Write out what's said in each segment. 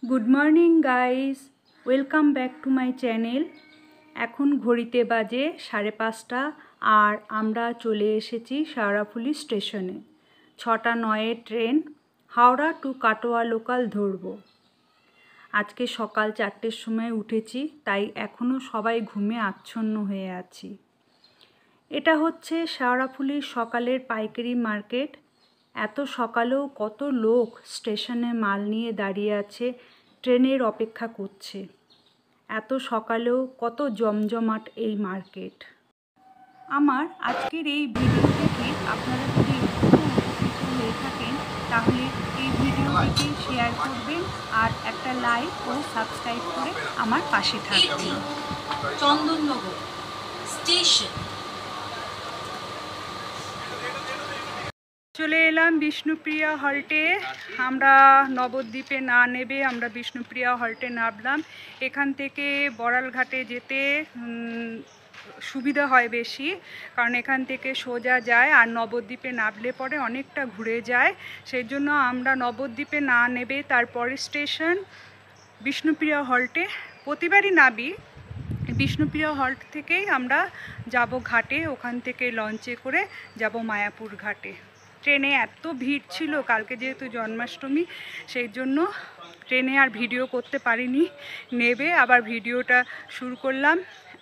Good morning guys, welcome back to my channel. এখন ঘড়িতে বাজে 5:30 আর আমরা চলে এসেছি শেওড়াফুলি স্টেশনে। 6:09 train Howrah to Katwa local ধরব। আজকে সকাল 4টের সময় উঠেছি, তাই এখনও সবাই ঘুমে আচ্ছন্ন হয়ে আছি। এটা হচ্ছে শেওড়াফুলির সকালের পাইকারি মার্কেট। এত সকালেও কত লোক স্টেশনে মাল নিয়ে দাঁড়িয়ে আছে, ট্রেনের অপেক্ষা করছে। এত সকালেও কত জমজমাট এই মার্কেট। আমার আজকের এই ভিডিও দেখে আপনারা যদি একটু উপকৃত হয়ে থাকেন তাহলে এই ভিডিওটিকে শেয়ার করবেন আর একটা লাইক ও সাবস্ক্রাইব করে আমার পাশে থাকবেন। চন্দননগর স্টেশন। চলে এলাম বিষ্ণুপ্রিয়া হল্টে। আমরা নবদ্বীপে না নেবে আমরা বিষ্ণুপ্রিয়া হল্টে নামলাম। এখান থেকে বড়ালঘাটে যেতে সুবিধা হয় বেশি, কারণ এখান থেকে সোজা যায়, আর নবদ্বীপে নামলে পরে অনেকটা ঘুরে যায়। সেই জন্য আমরা নবদ্বীপে না নেবে তারপরে স্টেশন বিষ্ণুপ্রিয়া হল্টে প্রতিবারই নামি। বিষ্ণুপ্রিয়া হল্ট থেকেই আমরা যাব ঘাটে, ওখান থেকে লঞ্চে করে যাব মায়াপুর ঘাটে। ট্রেনে এত ভিড় ছিল, কালকে যেহেতু জন্মাষ্টমী সেই জন্য ট্রেনে আর ভিডিও করতে পারিনি। নেবে আবার ভিডিওটা শুরু করলাম।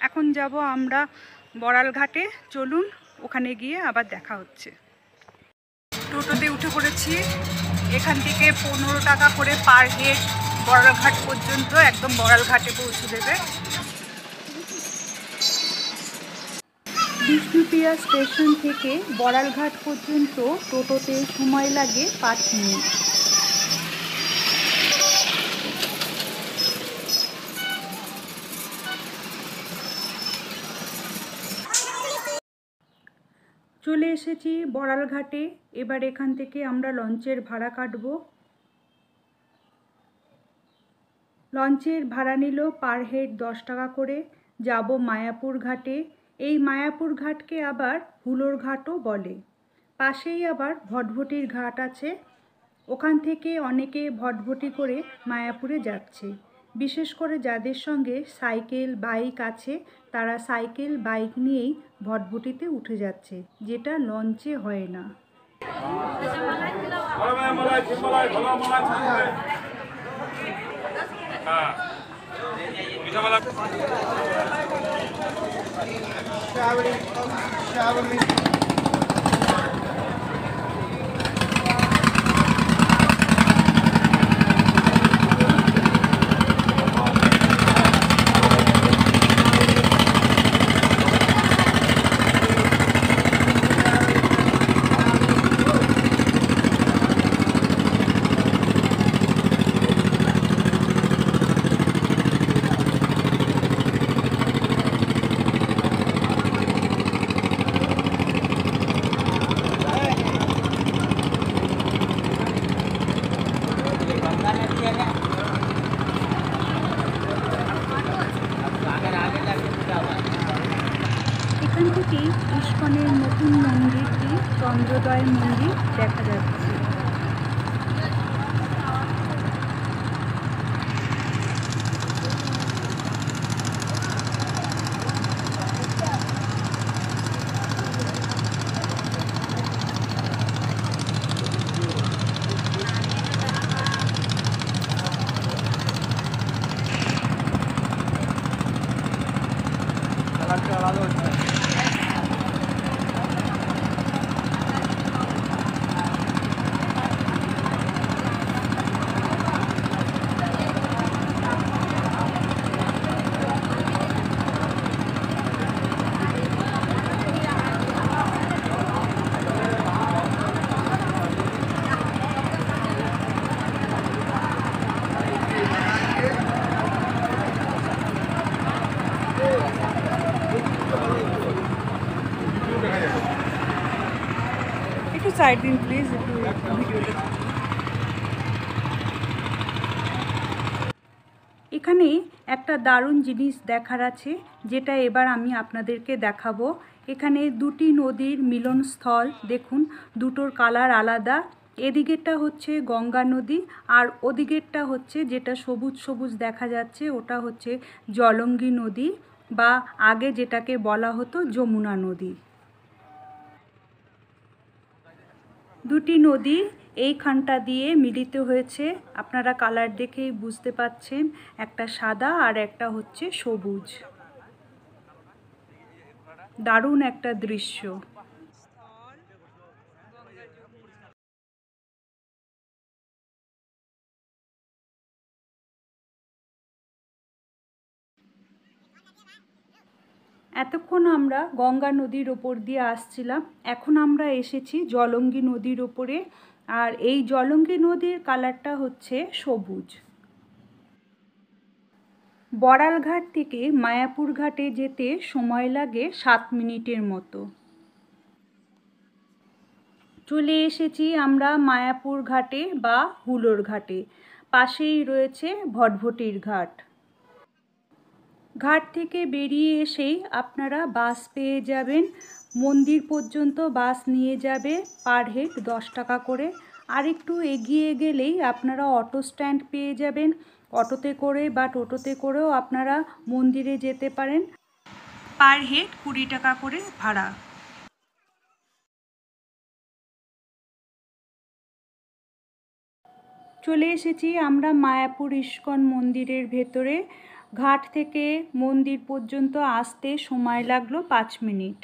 এখন যাব আমরা বড়ালঘাটে, চলুন ওখানে গিয়ে আবার দেখা হচ্ছে। টোটোতে উঠে পড়েছি। এখান থেকে 15 টাকা করে পার হেড বড়ালঘাট পর্যন্ত, একদম বড়ালঘাটে পৌঁছে দেবে। বিষ্ণুপ্রিয়া স্টেশন থেকে বড়ালঘাট পর্যন্ত টোটোতে সময় লাগে 5 মিনিট। চলে এসেছি বড়ালঘাটে। এবার এখান থেকে আমরা লঞ্চের ভাড়া কাটব। লঞ্চের ভাড়া নিল পার হেড 10 টাকা করে। যাব মায়াপুর ঘাটে। এই মায়াপুর ঘাটকে আবার হুলোর ঘাটও বলে। পাশেই আবার ভটভটির ঘাট আছে, ওখান থেকে অনেকে ভটভটি করে মায়াপুরে যাচ্ছে। বিশেষ করে যাদের সঙ্গে সাইকেল বাইক আছে তারা সাইকেল বাইক নিয়েই ভটভটিতে উঠে যাচ্ছে, যেটা লঞ্চে হয় না। এখান থেকেই ইস্কনের নতুন মন্দিরটি, চন্দ্রোদয় মন্দির দেখা যাচ্ছে। একটু সাইড দিন প্লিজ, একটু ভিডিওটা। এখানে একটা দারুণ জিনিস দেখার আছে, যেটা এবার আমি আপনাদেরকে দেখাবো। এখানে দুটি নদীর মিলনস্থল, দেখুন দুটোর কালার আলাদা। এদিকেরটা হচ্ছে গঙ্গা নদী, আর ওদিকেরটা হচ্ছে যেটা সবুজ সবুজ দেখা যাচ্ছে ওটা হচ্ছে জলঙ্গি নদী, বা আগে যেটাকে বলা হতো যমুনা নদী। দুটি নদী এইখানটা দিয়ে মিলিত হয়েছে, আপনারা কালার দেখেই বুঝতে পাচ্ছেন, একটা সাদা আর একটা হচ্ছে সবুজ। দারুণ একটা দৃশ্য। এতক্ষণ আমরা গঙ্গা নদীর ওপর দিয়ে আসছিলাম, এখন আমরা এসেছি জলঙ্গি নদীর ওপরে, আর এই জলঙ্গি নদীর কালারটা হচ্ছে সবুজ। বড়ালঘাট থেকে মায়াপুর ঘাটে যেতে সময় লাগে 7 মিনিটের মতো। চলে এসেছি আমরা মায়াপুর ঘাটে বা হুলোর ঘাটে, পাশেই রয়েছে ভটভটির ঘাট। ঘাট থেকে বেরিয়ে এসেই আপনারা বাস পেয়ে যাবেন, মন্দির পর্যন্ত বাস নিয়ে যাবে পার হেড 10 টাকা করে। আর একটু এগিয়ে গেলেই আপনারা অটো স্ট্যান্ড পেয়ে যাবেন, অটোতে করে বা টোটোতে করেও আপনারা মন্দিরে যেতে পারেন, পার হেড 20 টাকা করে ভাড়া। চলে এসেছি আমরা মায়াপুর ইস্কন মন্দিরের ভেতরে। ঘাট থেকে মন্দির পর্যন্ত আসতে সময় লাগলো 5 মিনিট।